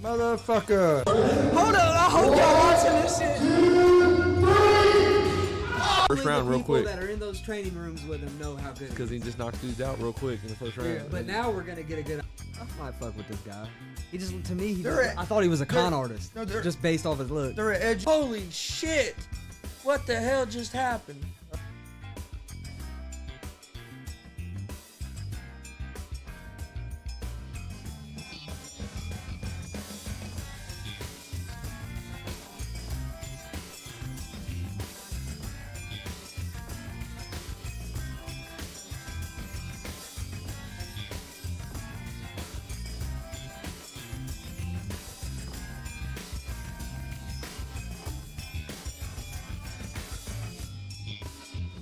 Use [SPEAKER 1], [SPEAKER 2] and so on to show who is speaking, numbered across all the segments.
[SPEAKER 1] Motherfucker.
[SPEAKER 2] Hold up, I hope y'all watching this shit.
[SPEAKER 3] First round, real quick.
[SPEAKER 2] People that are in those training rooms with him know how good.
[SPEAKER 3] Because he just knocked dudes out real quick in the first round.
[SPEAKER 2] Yeah, but now we're gonna get a good. I might fuck with this guy. He just, to me,
[SPEAKER 1] They're
[SPEAKER 2] I thought he was a con artist,
[SPEAKER 1] no,
[SPEAKER 2] just based off his look.
[SPEAKER 1] They're an edge.
[SPEAKER 4] Holy shit! What the hell just happened?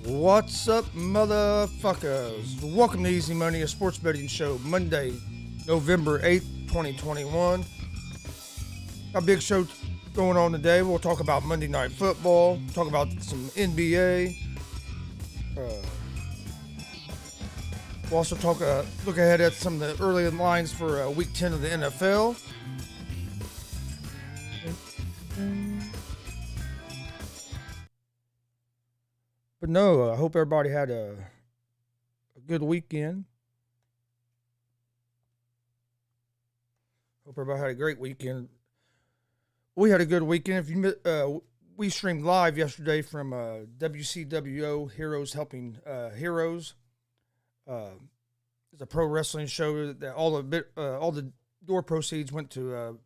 [SPEAKER 1] What's up, motherfuckers? Welcome to Easy Money, a sports betting show, Monday, November 8th, 2021. Got a big show going on today. We'll talk about Monday Night Football, talk about some NBA. We'll also look ahead at some of the early lines for Week 10 of the NFL. But no, I hope everybody had a good weekend. Hope everybody had a great weekend. We had a good weekend. If you we streamed live yesterday from WCWO Heroes Helping Heroes. It's a pro wrestling show that all the door proceeds went to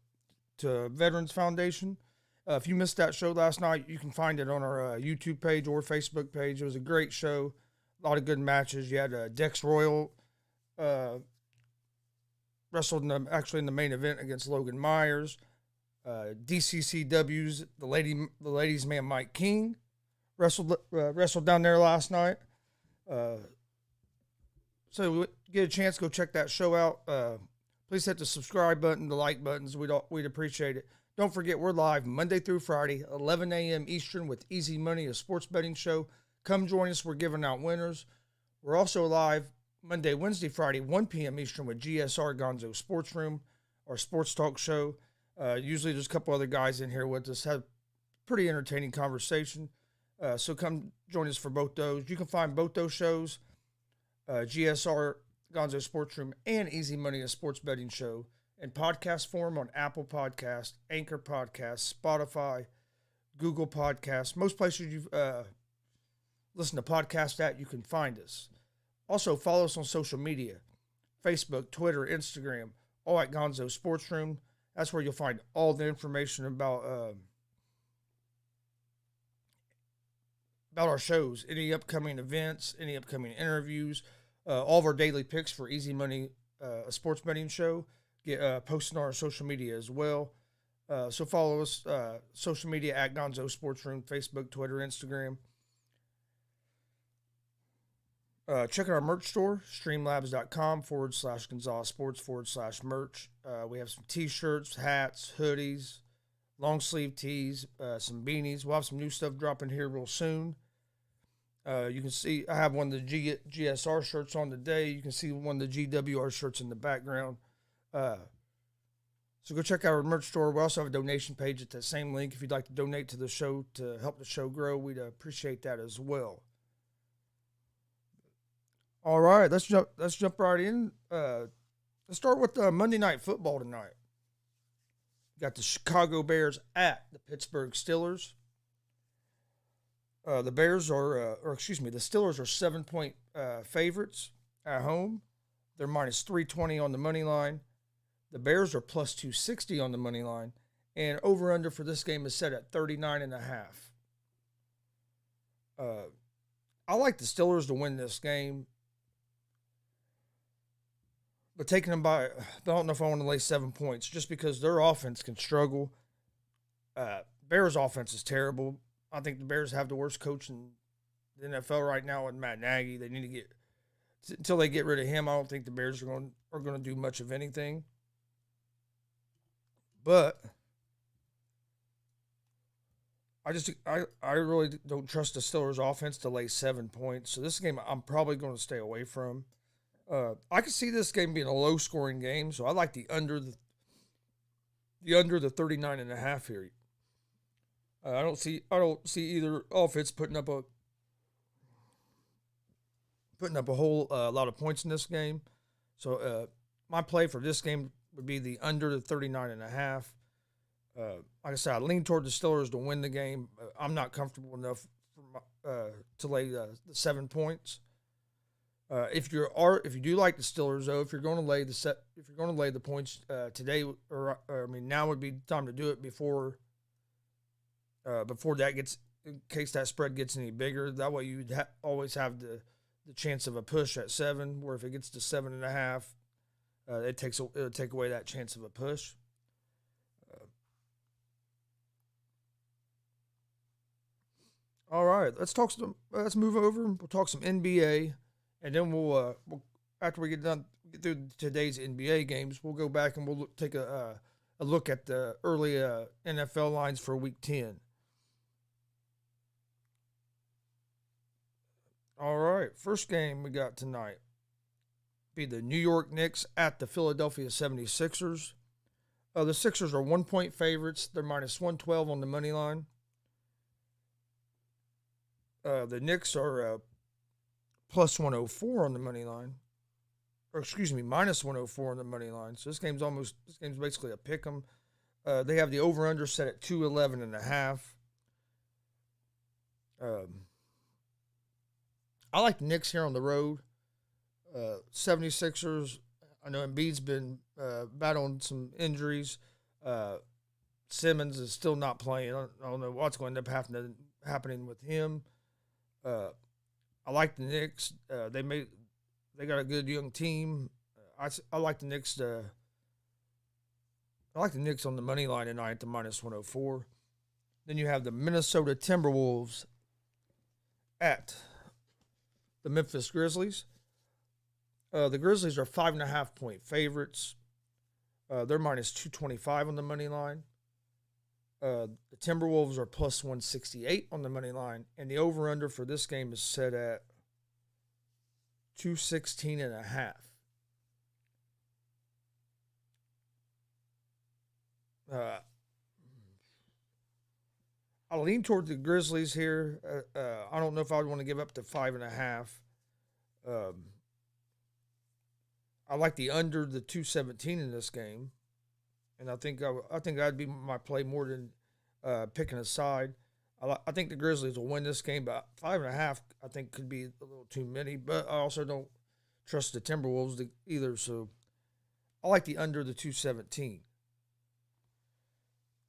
[SPEAKER 1] Veterans Foundation. If you missed that show last night, you can find it on our YouTube page or Facebook page. It was a great show. A lot of good matches. You had Dex Royal wrestled in the main event against Logan Myers. DCCW's the ladies' man Mike King wrestled down there last night. So get a chance, go check that show out. Please hit the subscribe button, the like buttons. We'd appreciate it. Don't forget, we're live Monday through Friday, 11 a.m. Eastern with Easy Money, a sports betting show. Come join us. We're giving out winners. We're also live Monday, Wednesday, Friday, 1 p.m. Eastern with GSR Gonzo Sports Room, our sports talk show. Usually there's a couple other guys in here with us. Have pretty entertaining conversation. So come join us for both those. You can find both those shows, GSR Gonzo Sports Room and Easy Money, a sports betting show, in podcast form on Apple Podcasts, Anchor Podcasts, Spotify, Google Podcasts. Most places you've listened to podcasts at, you can find us. Also, follow us on social media, Facebook, Twitter, Instagram, all at Gonzo Sports Room. That's where you'll find all the information about our shows, any upcoming events, any upcoming interviews, all of our daily picks for Easy Money, a sports betting show. Get posted on our social media as well. So follow us, social media at Gonzo Sports Room, Facebook, Twitter, Instagram. Check out our merch store, streamlabs.com/Gonzalez Sports/merch. We have some t-shirts, hats, hoodies, long sleeve tees, some beanies. We'll have some new stuff dropping here real soon. You can see I have one of the GSR shirts on today. You can see one of the GWR shirts in the background. So go check out our merch store. We also have a donation page at that same link. If you'd like to donate to the show to help the show grow, we'd appreciate that as well. All right, let's jump right in. Let's start with Monday Night Football tonight. Got the Chicago Bears at the Pittsburgh Steelers. The Steelers are 7-point favorites at home. They're minus 320 on the money line. The Bears are plus 260 on the money line, and over-under for this game is set at 39.5. I like the Steelers to win this game, but taking them by, I don't know if I want to lay 7 points, just because their offense can struggle. Bears' offense is terrible. I think the Bears have the worst coach in the NFL right now with Matt Nagy. They need to get, until they get rid of him, I don't think the Bears are going to do much of anything. But I really don't trust the Steelers' offense to lay 7 points. So this game I'm probably going to stay away from. I could see this game being a low-scoring game, so I like the under. the under the 39.5 here. I don't see either offense putting up a whole lot of points in this game. So my play for this game would be the under the 39.5. Like I said, I lean toward the Steelers to win the game. I'm not comfortable enough to lay the 7 points. If you do like the Steelers though, if you're going to lay the points today, now would be the time to do it before that gets, in case that spread gets any bigger. That way you'd always have the chance of a push at 7. Where if it gets to 7.5, it'll take away that chance of a push. All right, let's move over. We'll talk some NBA, and then we'll after we get through today's NBA games, we'll go back and we'll take a look at the early NFL lines for Week 10. All right, first game we got tonight be the New York Knicks at the Philadelphia 76ers. The Sixers are 1-point favorites. They're minus 112 on the money line. The Knicks are plus 104 on the money line. Or excuse me, minus 104 on the money line. So this game's basically a pick 'em. They have the over-under set at 211.5. I like the Knicks here on the road. 76ers, I know Embiid's been battling some injuries. Simmons is still not playing. I don't know what's going to end up happening with him. I like the Knicks. They got a good young team. I like the Knicks. I like the Knicks on the money line tonight at the minus 104. Then you have the Minnesota Timberwolves at the Memphis Grizzlies. The Grizzlies are 5.5-point favorites. They're minus 225 on the money line. The Timberwolves are plus 168 on the money line, and the over-under for this game is set at 216.5. I lean toward the Grizzlies here. I don't know if I would want to give up to 5.5. I like the under the 217 in this game, and I think that'd be my play more than picking a side. I think the Grizzlies will win this game, but 5.5 I think could be a little too many. But I also don't trust the Timberwolves either, so I like the under the 217.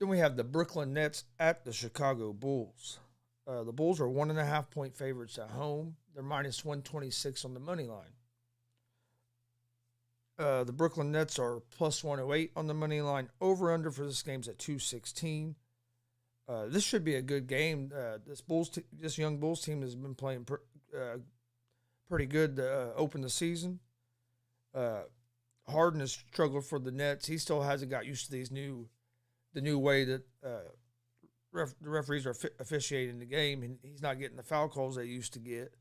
[SPEAKER 1] Then we have the Brooklyn Nets at the Chicago Bulls. The Bulls are 1.5-point favorites at home. They're minus 126 on the money line. The Brooklyn Nets are plus 108 on the money line. Over-under for this game's at 216. This should be a good game. This young Bulls team has been playing pretty good to open the season. Harden has struggled for the Nets. He still hasn't got used to the new way that the referees are officiating the game, and he's not getting the foul calls they used to get.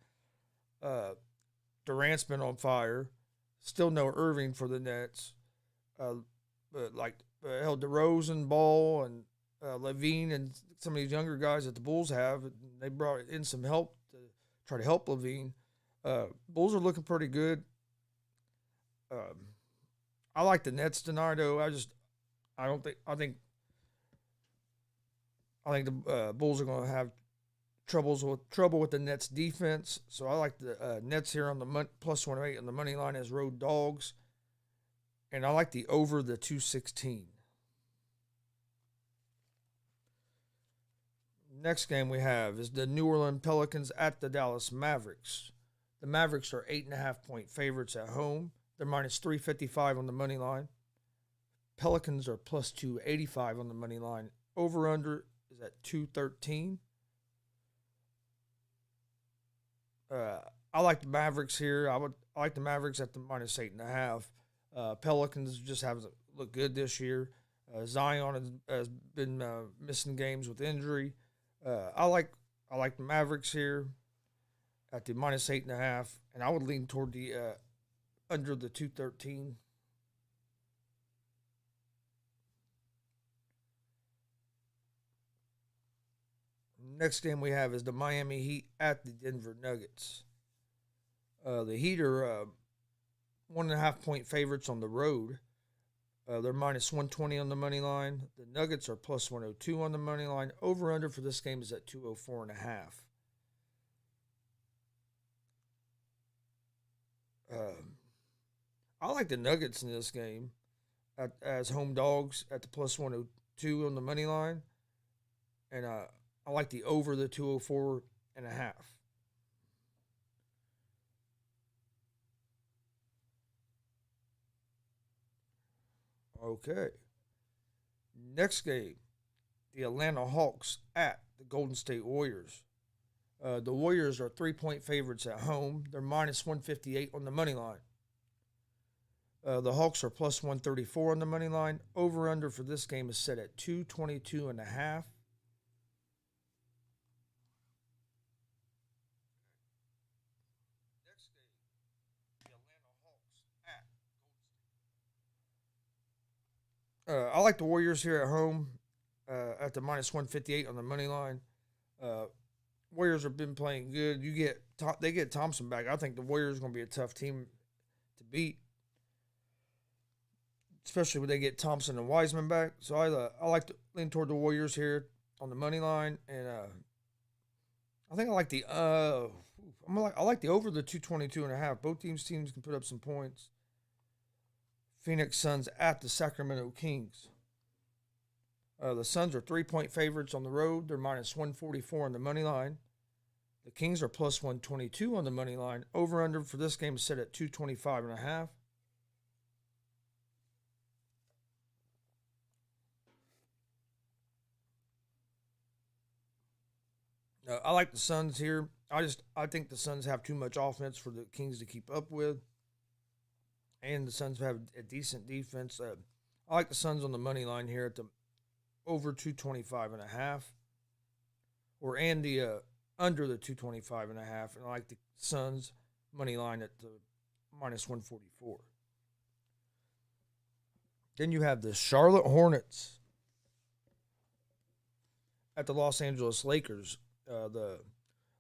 [SPEAKER 1] Durant's been on fire. Still no Irving for the Nets. DeRozan, Ball, and Levine, and some of these younger guys that the Bulls have, they brought in some help to try to help Levine. Bulls are looking pretty good. I like the Nets tonight, though. I think the Bulls are going to have trouble with the Nets defense. So I like the Nets here on the plus 108 on the money line as road dogs, and I like the over the 216. Next game we have is the New Orleans Pelicans at the Dallas Mavericks. The Mavericks are 8.5-point favorites at home. They're minus 355 on the money line. Pelicans are plus 285 on the money line. Over-under is at 213. I like the Mavericks here. I like the Mavericks at the minus 8.5. Pelicans just haven't looked good this year. Zion has been missing games with injury. I like the Mavericks here at the minus 8.5, and I would lean toward the under the 213. Next game we have is the Miami Heat at the Denver Nuggets. The Heat are 1.5-point favorites on the road. They're minus 120 on the money line. The Nuggets are plus 102 on the money line. Over under for this game is at 204.5. I like the Nuggets in this game as home dogs at the plus 102 on the money line. And I like the over the 204.5. Okay. Next game, the Atlanta Hawks at the Golden State Warriors. The Warriors are 3-point favorites at home. They're minus 158 on the money line. The Hawks are plus 134 on the money line. Over under for this game is set at 222.5. I like the Warriors here at home at the minus 158 on the money line. Warriors have been playing good. They get Thompson back. I think the Warriors are going to be a tough team to beat, especially when they get Thompson and Wiseman back. So I like to lean toward the Warriors here on the money line, and I think I like the I like the over the 222.5. Both teams can put up some points. Phoenix Suns at the Sacramento Kings. The Suns are 3-point favorites on the road. They're minus 144 on the money line. The Kings are plus 122 on the money line. Over under for this game is set at 225.5. I like the Suns here. I think the Suns have too much offense for the Kings to keep up with. And the Suns have a decent defense. I like the Suns on the money line here at the over 225.5, and the under the 225.5. And I like the Suns money line at the minus 144. Then you have the Charlotte Hornets at the Los Angeles Lakers. The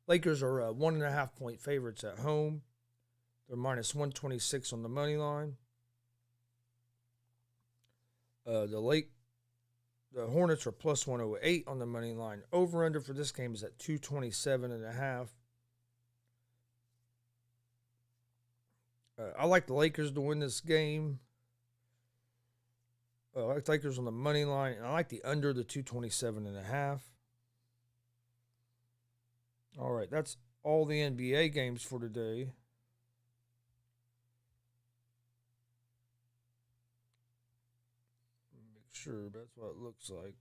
[SPEAKER 1] Lakers are 1.5-point favorites at home. They're minus 126 on the money line. The Hornets are plus 108 on the money line. Over under for this game is at 227.5. I like the Lakers to win this game. I like the Lakers on the money line, and I like the under the 227.5. All right, that's all the NBA games for today. Sure, that's what it looks like.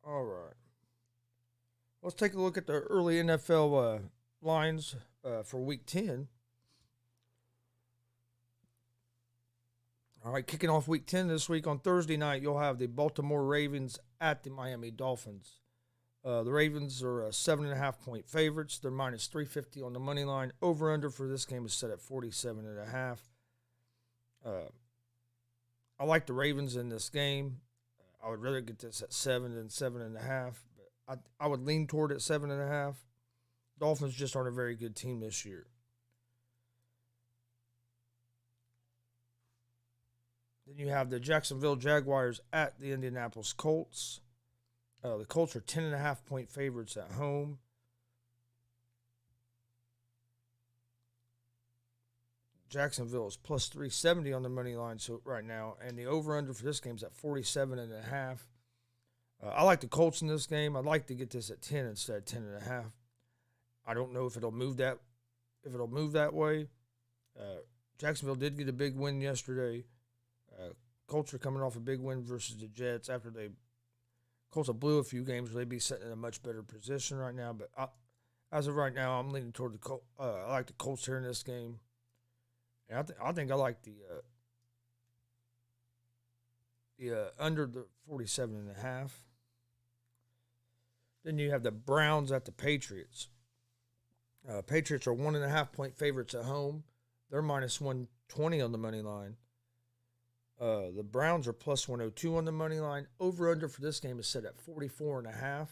[SPEAKER 1] All right. Let's take a look at the early NFL lines for Week 10. All right, kicking off Week 10 this week on Thursday night, you'll have the Baltimore Ravens at the Miami Dolphins. The Ravens are 7.5-point favorites. They're minus 350 on the money line. Over under for this game is set at 47.5. I like the Ravens in this game. I would rather get this at 7 than 7.5. But I would lean toward at 7.5. Dolphins just aren't a very good team this year. Then you have the Jacksonville Jaguars at the Indianapolis Colts. The Colts are 10.5-point favorites at home. Jacksonville is plus 370 on the money line right now, and the over-under for this game is at 47.5. I like the Colts in this game. I'd like to get this at 10 instead of 10.5. I don't know if it'll move that way. Jacksonville did get a big win yesterday. Colts are coming off a big win versus the Jets after Colts have blew a few games where they'd be sitting in a much better position right now. But as of right now, I'm leaning toward the Colts. I like the Colts here in this game. And I think I like the under the 47.5. Then you have the Browns at the Patriots. Patriots are 1.5-point favorites at home. They're minus 120 on the money line. The Browns are plus 102 on the money line. Over under for this game is set at 44.5.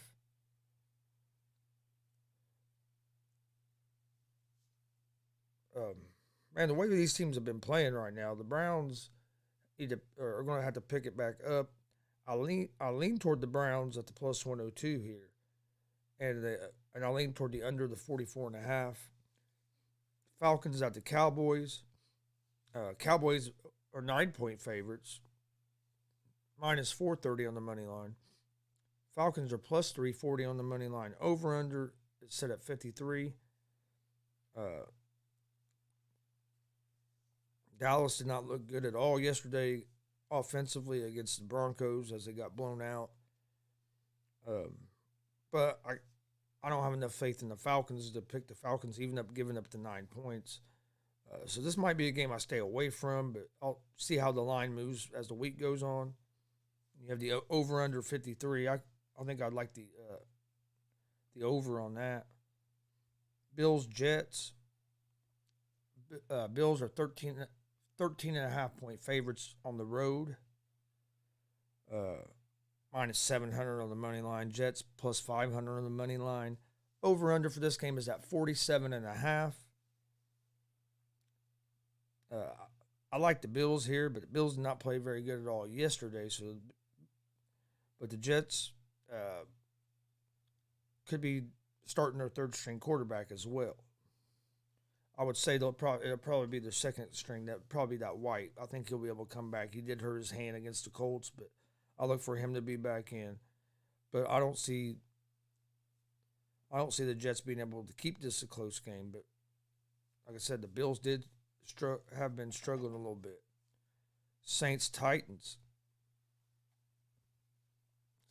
[SPEAKER 1] Man, the way these teams have been playing right now, the Browns are going to have to pick it back up. I lean toward the Browns at the plus 102 here, and I lean toward the under the 44.5. Falcons at the Cowboys. Cowboys are 9-point favorites, minus 430 on the money line. Falcons are plus 340 on the money line. Over under is set at 53. Dallas did not look good at all yesterday offensively against the Broncos as they got blown out. But I don't have enough faith in the Falcons to pick the Falcons, even up giving up the 9 points. So this might be a game I stay away from, but I'll see how the line moves as the week goes on. You have the over-under 53. I think I'd like the over on that. Bills-Jets. Bills are 13.5-point favorites on the road. Minus 700 on the money line. Jets plus 500 on the money line. Over-under for this game is at 47.5. I like the Bills here, but the Bills did not play very good at all yesterday. But the Jets could be starting their third-string quarterback as well. I would say it'll probably be their second string. That probably that White. I think he'll be able to come back. He did hurt his hand against the Colts, but I look for him to be back in. But I don't see the Jets being able to keep this a close game. But like I said, the Bills have been struggling a little bit. Saints-Titans.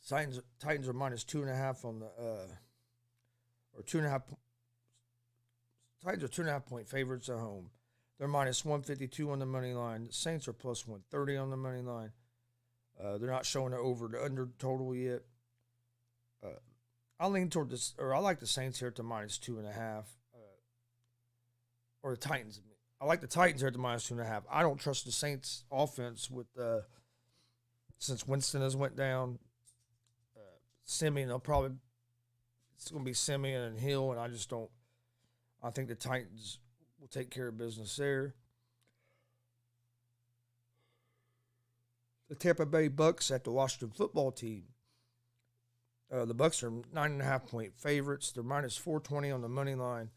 [SPEAKER 1] Titans are minus 2.5 on the or 2.5. Titans are 2.5-point favorites at home. They're minus 152 on the money line. The Saints are plus 130 on the money line. They're not showing the over the under total yet. I lean toward this, or I like the Saints here at the minus 2.5, or the Titans. I like the Titans here at the minus 2.5. I don't trust the Saints offense with since Winston has went down. Simeon, it's going to be Simeon and Hill, and I just don't. I think the Titans will take care of business there. The Tampa Bay Bucks at the Washington football team. The Bucks are 9.5-point favorites. They're minus 420 on the money line.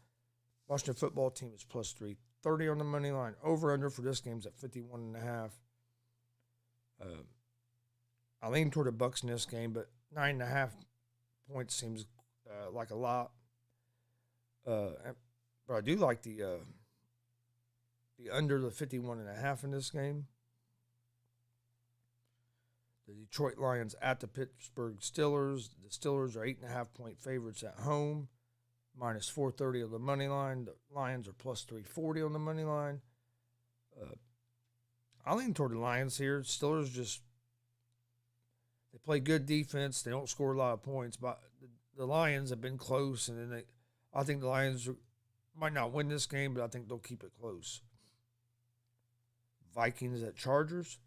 [SPEAKER 1] Washington football team is plus 330 on the money line. Over-under for this game is at 51.5. I lean toward the Bucks in this game, but 9.5 points seems like a lot. But I do like the under the 51.5 in this game. The Detroit Lions at the Pittsburgh Steelers. The Steelers are 8.5-point favorites at home, minus 430 on the money line. The Lions are plus 340 on the money line. I lean toward the Lions here. Steelers they play good defense. They don't score a lot of points, but the Lions have been close, and then I think the Lions might not win this game, but I think they'll keep it close. Vikings at Chargers.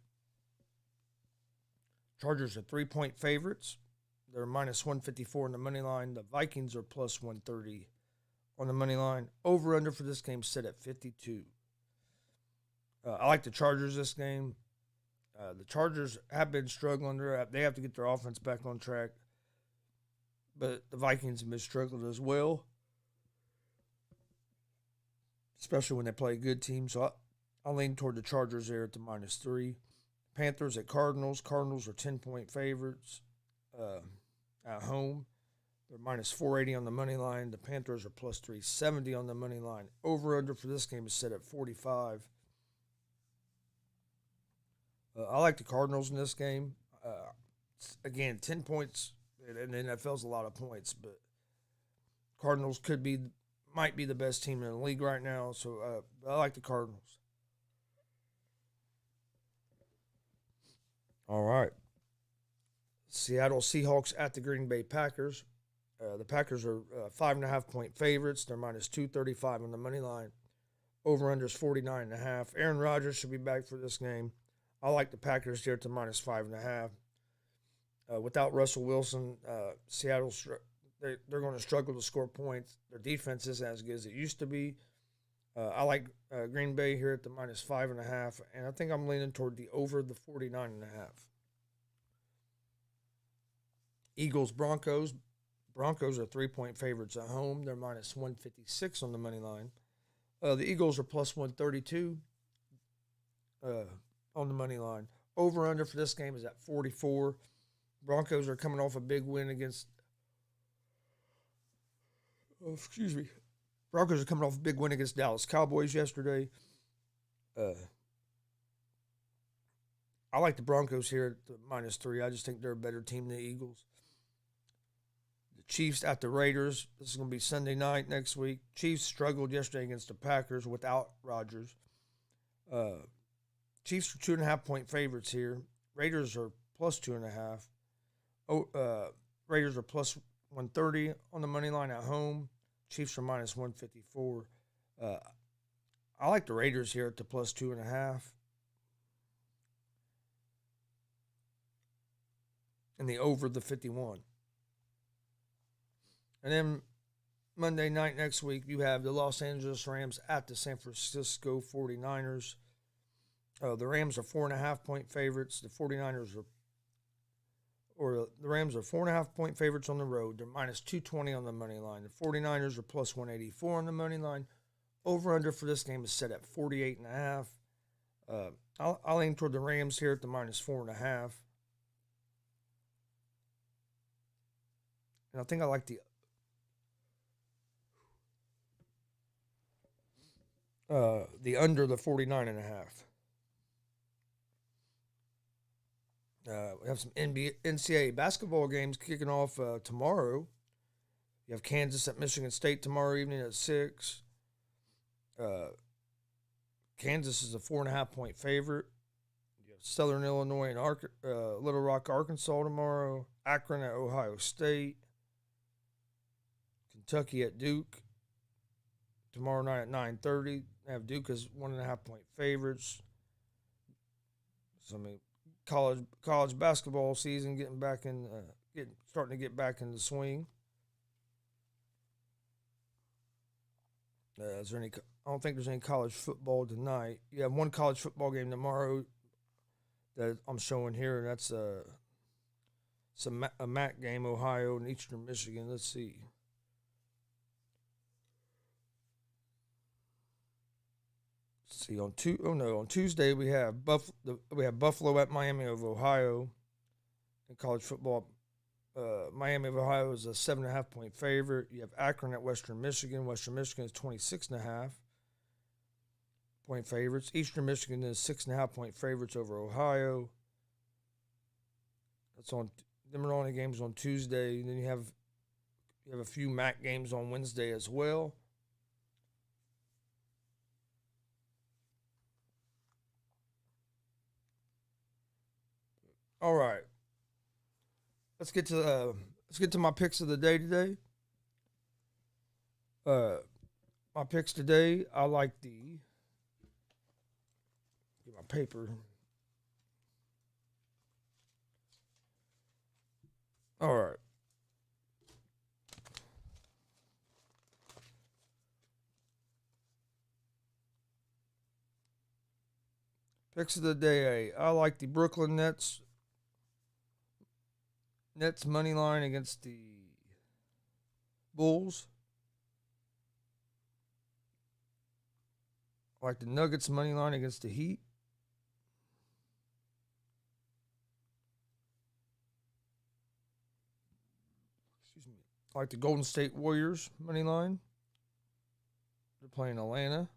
[SPEAKER 1] Chargers are 3-point favorites. They're minus 154 on the money line. The Vikings are plus 130 on the money line. Over-under for this game set at 52. I like the Chargers this game. The Chargers have been struggling. They have to get their offense back on track. But the Vikings have been struggling as well, especially when they play a good team. So I lean toward the Chargers there at the minus 3. Panthers at Cardinals. Cardinals are 10-point favorites at home. They're minus 480 on the money line. The Panthers are plus 370 on the money line. Over-under for this game is set at 45. I like the Cardinals in this game. Again, 10 points in the NFL is a lot of points, but Cardinals might be the best team in the league right now, so I like the Cardinals. All right. Seattle Seahawks at the Green Bay Packers. The Packers are 5.5-point favorites. They're minus 235 on the money line. Over-under is 49.5. Aaron Rodgers should be back for this game. I like the Packers here to minus 5.5. Without Russell Wilson, Seattle, they're going to struggle to score points. Their defense isn't as good as it used to be. I like Green Bay here at the minus 5.5, and I think I'm leaning toward the over the 49.5. Eagles, Broncos. Broncos are 3-point favorites at home. They're minus 156 on the money line. The Eagles are plus 132 on the money line. Over-under for this game is at 44. Broncos are coming off a big win against Broncos are coming off a big win against Dallas Cowboys yesterday. I like the Broncos here at the minus 3. I just think they're a better team than the Eagles. The Chiefs at the Raiders. This is going to be Sunday night next week. Chiefs struggled yesterday against the Packers without Rodgers. Chiefs are 2.5-point favorites here. Raiders are plus 2.5. Raiders are plus 130 on the money line at home. Chiefs are minus 154. I like the Raiders here at the plus 2.5. And the over the 51. And then Monday night next week, you have the Los Angeles Rams at the San Francisco 49ers. The Rams are 4.5-point favorites. The 49ers the Rams are 4.5-point favorites on the road. They're minus 220 on the money line. The 49ers are plus 184 on the money line. Over-under for this game is set at 48.5. I'll lean toward the Rams here at the minus 4.5. And I think I like the under the 49.5. We have some NCAA basketball games kicking off tomorrow. You have Kansas at Michigan State tomorrow evening at 6. Kansas is a 4.5-point favorite. You have Southern Illinois and Little Rock, Arkansas tomorrow. Akron at Ohio State. Kentucky at Duke tomorrow night at 9:30. They have Duke as 1.5-point favorites. So I mean, college basketball season starting to get back in the swing. Is there any? I don't think there's any college football tonight. You have one college football game tomorrow that I'm showing here, and that's a MAC game, Ohio and Eastern Michigan. Let's see. On Tuesday we have Buffalo at Miami of Ohio in college football. Miami of Ohio is a 7.5-point favorite. You have Akron at Western Michigan. Western Michigan is 26.5-point favorites. Eastern Michigan is 6.5-point favorites over Ohio. That's on. Them are only games on Tuesday. And then you have a few MAC games on Wednesday as well. All right, let's get to my picks of the day today. My picks today, I like get my paper. All right. Picks of the day, I like the Brooklyn Nets. Nets money line against the Bulls. I like the Nuggets money line against the Heat. I like the Golden State Warriors money line. They're playing Atlanta.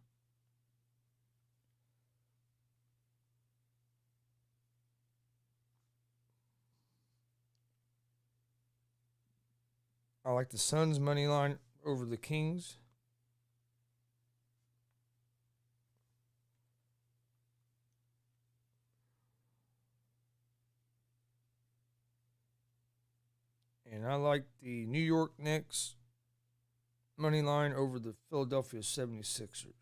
[SPEAKER 1] I like the Suns money line over the Kings. And I like the New York Knicks money line over the Philadelphia 76ers.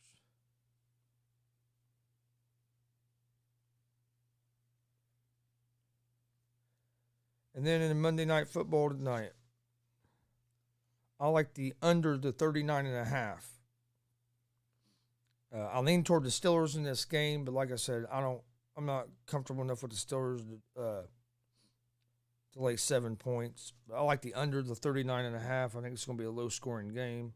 [SPEAKER 1] And then in the Monday Night Football tonight, I like the under the 39.5. I lean toward the Steelers in this game, but like I said, I'm not comfortable enough with the Steelers to lay 7 points. I like the under the 39.5. I think it's going to be a low-scoring game.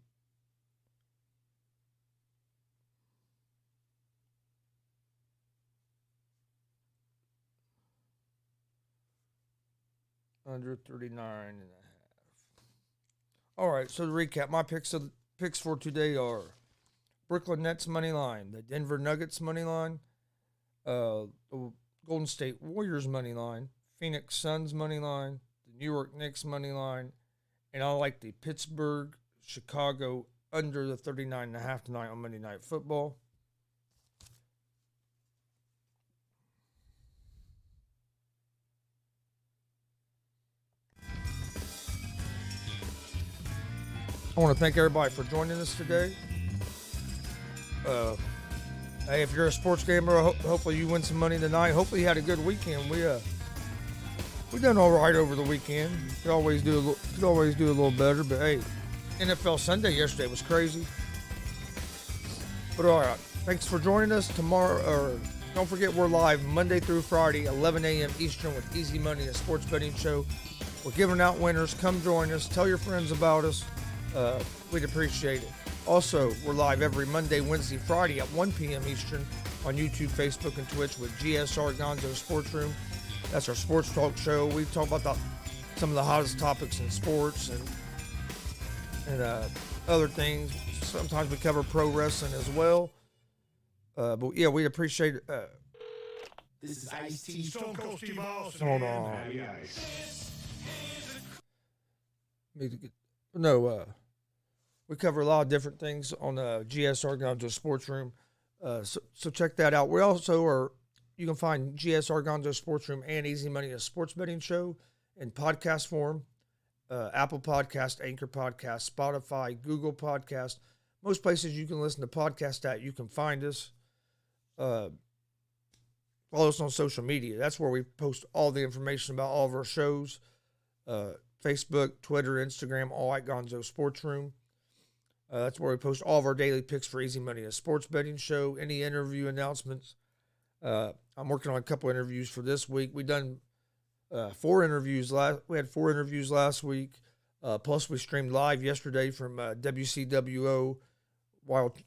[SPEAKER 1] Under 39.5. All right, so to recap, my picks for today are Brooklyn Nets money line, the Denver Nuggets money line, the Golden State Warriors money line, Phoenix Suns money line, the New York Knicks money line, and I like the Pittsburgh Chicago under the 39.5 tonight on Monday Night Football. I want to thank everybody for joining us today. Hey, if you're a sports gamer, hopefully you win some money tonight. Hopefully you had a good weekend. We done all right over the weekend. Could always do a little better, but hey, NFL Sunday yesterday was crazy. But all right, thanks for joining us tomorrow. Don't forget we're live Monday through Friday, 11 a.m. Eastern with Easy Money, a sports betting show. We're giving out winners. Come join us. Tell your friends about us. We'd appreciate it. Also, we're live every Monday, Wednesday, Friday at 1 p.m. Eastern on YouTube, Facebook, and Twitch with GSR Gonzo Sports Room. That's our sports talk show. We talk about some of the hottest topics in sports and other things. Sometimes we cover pro wrestling as well. But yeah, we'd appreciate it.
[SPEAKER 5] This is Ice-T, Stone Cold Steve Austin.
[SPEAKER 1] Hold on. We cover a lot of different things on GSR Gonzo Sports Room. So check that out. We also are, you can find GSR Gonzo Sports Room and Easy Money, a sports betting show, in podcast form. Apple Podcast, Anchor Podcast, Spotify, Google Podcast. Most places you can listen to podcasts at, you can find us. Follow us on social media. That's where we post all the information about all of our shows. Facebook, Twitter, Instagram, all at Gonzo Sports Room. That's where we post all of our daily picks for Easy Money, a sports betting show, any interview announcements. I'm working on a couple interviews for this week. We done 4 interviews we had 4 interviews last week. Plus we streamed live yesterday from WCWO, Wild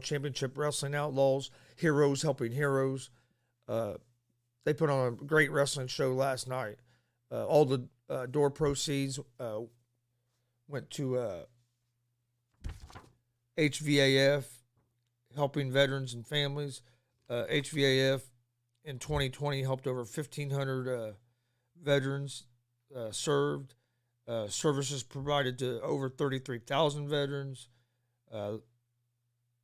[SPEAKER 1] Championship Wrestling Outlaws, Heroes Helping Heroes. They put on a great wrestling show last night. All the door proceeds went to HVAF, helping veterans and families. HVAF in 2020 helped over 1,500 veterans served. Services provided to over 33,000 veterans.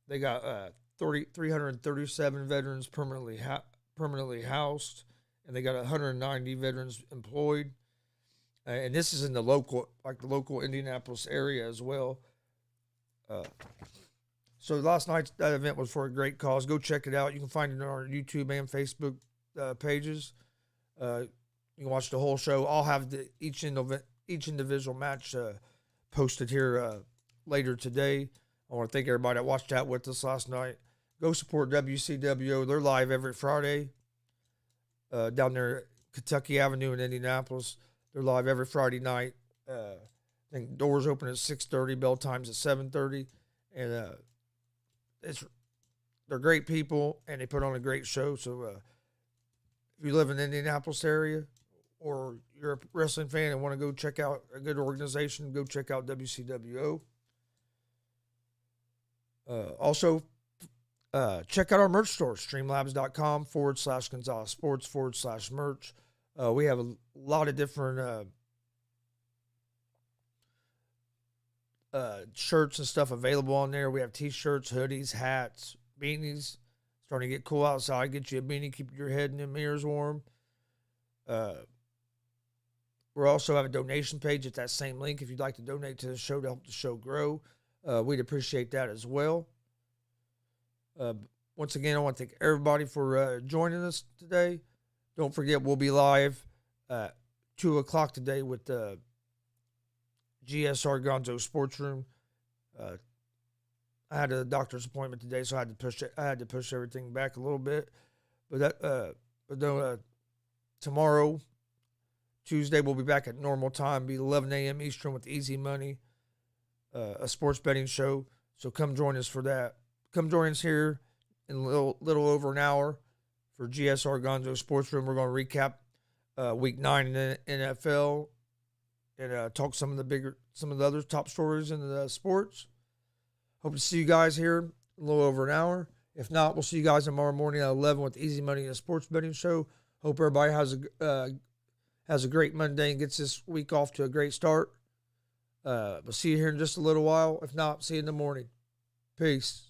[SPEAKER 1] They got 337 veterans permanently housed, and they got 190 veterans employed. And this is in the local Indianapolis area as well. So last night's that event was for a great cause. Go check it out. You can find it on our YouTube and Facebook pages. You can watch the whole show. I'll have each individual match posted here later today. I want to thank everybody that watched that with us last night. Go support WCWO. They're live every Friday down there at Kentucky Avenue in Indianapolis. They're live every Friday night. I think doors open at 6:30, bell times at 7:30, and they're great people, and they put on a great show. So if you live in the Indianapolis area or you're a wrestling fan and want to go check out a good organization, go check out WCWO. Also, check out our merch store, streamlabs.com/Gonzalez Sports /merch. We have a lot of different shirts and stuff available on there. We have t-shirts, hoodies, hats, beanies. Starting to get cool outside. Get you a beanie, keep your head and them ears warm. we'll also have a donation page at that same link if you'd like to donate to the show to help the show grow. We'd appreciate that as well. Once again, I want to thank everybody for joining us today. Don't forget, we'll be live at 2 o'clock today with the GSR Gonzo Sports Room. I had a doctor's appointment today, so I had to push everything back a little bit. But tomorrow, Tuesday, we'll be back at normal time, be 11 a.m. Eastern with Easy Money, a sports betting show. So come join us for that. Come join us here in a little over an hour for GSR Gonzo Sports Room. We're going to recap Week 9 in the NFL and talk some of the other top stories in the sports. Hope to see you guys here in a little over an hour. If not, we'll see you guys tomorrow morning at 11 with Easy Money and a sports betting show. Hope everybody has a great Monday and gets this week off to a great start. We'll see you here in just a little while. If not, see you in the morning. Peace.